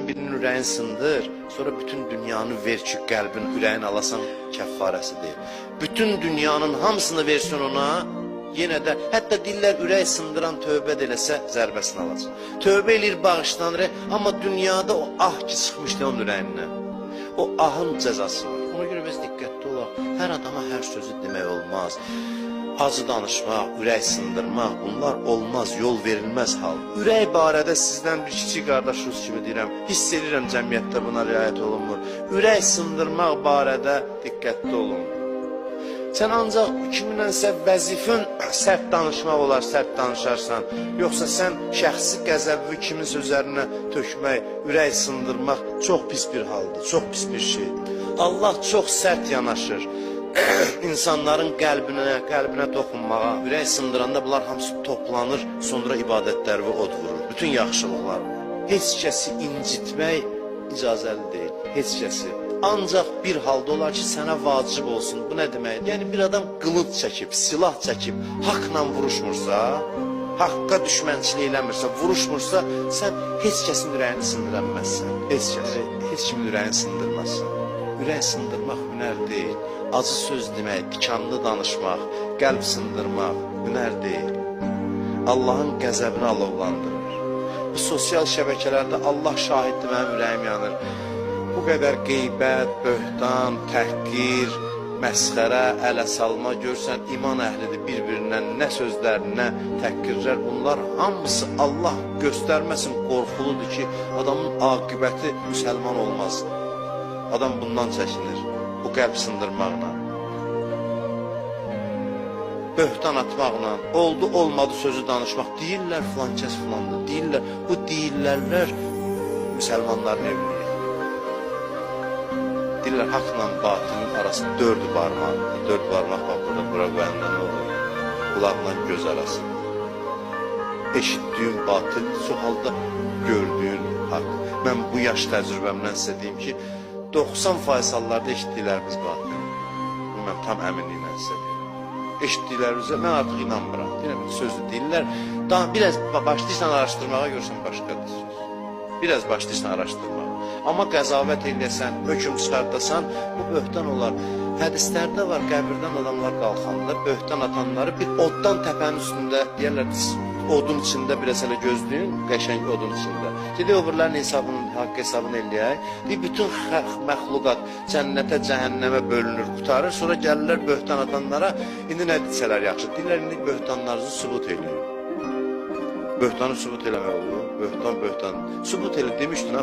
Birinin ürəyini sındır, sonra bütün dünyanı ver ki, qəlbin ürəyini alasan kəffarəsi deyil. Bütün dünyanın hamısını versin ona, yenə də, hətta dillər ürək sındıran tövbə də eləsə zərbəsini alacaq. Tövbə eləyir, bağışlanır, amma dünyada o ah ki çıxmışdı onun ürəyindən. O ahın cəzası var. Ona görə biz diqqətli olaq. Hər adama hər sözü demək olmaz. Acı danışmaq, ürək sındırmaq, bunlar olmaz, yol verilməz hal. Ürək barədə sizdən bir kiçik qardaşınız kimi deyirəm, hiss edirəm cəmiyyətdə buna riayət olunmur. Ürək sındırmaq barədə diqqətli olun. Sən ancaq kiminlənsə vəzifən sərt danışmaq olar, sərt danışarsan. Yoxsa sən şəxsi qəzəbi kiminsə üzərinə tökmək, ürək sındırmaq çox pis bir haldır, çox pis bir şeydir. Allah çox sərt yanaşır. İnsanların qəlbinə toxunmağa, ürək sındıranda bunlar hamısı toplanır, sonra ibadətlər və od vurur. Bütün yaxşılıqlar. Heç kəsi incitmək icazəli deyil, heç kəsi. Ancaq bir halda olar ki, sənə vacib olsun. Bu nə deməkdir? Yəni bir adam qılınc çəkib, silah çəkib, haqla vuruşmursa, haqqa düşmənçilik eləmirsə, vuruşmursa, sən heç kəsin ürəyini sındıra bilməzsən. Heç kimin ürəyini sındırmazsan. Ürək sındırmaq hünər deyil. Acı söz demək, tikanlı danışmaq, qəlb sındırmaq hünər deyil. Allahın qəzəbini alovlandırır. Bu sosial şəbəkələrdə Allah şahiddir, mənim ürəyim yanır. Bu qədər qeybət, böhtan, təhqir, məsxərə, ələ salma görsən, iman əhlidir bir-birindən nə sözlər, nə təhqirlər. Bunlar hamısı Allah göstərməsin qorxuludur ki, adamın aqibəti müsəlman olmaz. Adam bundan çəkinir, bu qəlb sındırmaqla, böhtan atmaqla, oldu olmadı sözü danışmaq. Deyirlər filan kəs filandır, deyirlər. Bu deyirlərlər müsəlmanların evliliyi. Deyirlər haqla batilin arası dörd barmaqdır. Dörd barmaq bax burada, bura qoyanda nə olur? Qulaqla göz arası. Eşitdiyin batil, şu halda gördüyün haqq. Mən bu yaş təcrübəmdən sizə deyim ki, 90% hallarda eşitdiklərimiz batil. Mən tam əminliklə sizə deyim. Eşitdiklərimizə mən artıq inanmıram. Deyirəm, sözü deyirlər. Daha biraz başlayırsan araşdırmağa görürsən başqadır söz. Biraz başlayırsan araşdırmağa. Amma qəzavət eləyəsən, hökm çıxardasan, bu böhtan olar. Hədislərdə var, qəbirdən adamlar qalxanda, böhtan atanları bir oddan təpənin üstündə, deyərlər, odun içində biraz hələ gözləyin, qəşəng odun içində. Deyək, öbürlərin hesabını, haqq hesabını eləyək. Deyək, bütün məxluqat cənnətə, cəhənnəmə bölünür, qutarır. Sonra gəlirlər böhtan atanlara, indi nə desələr yaxşı? Deyirlər, indi böhtanlarınızı sübut eləyin. Böhtanı sübut eləmək olur. Böhtan. Sübut elə demişdin,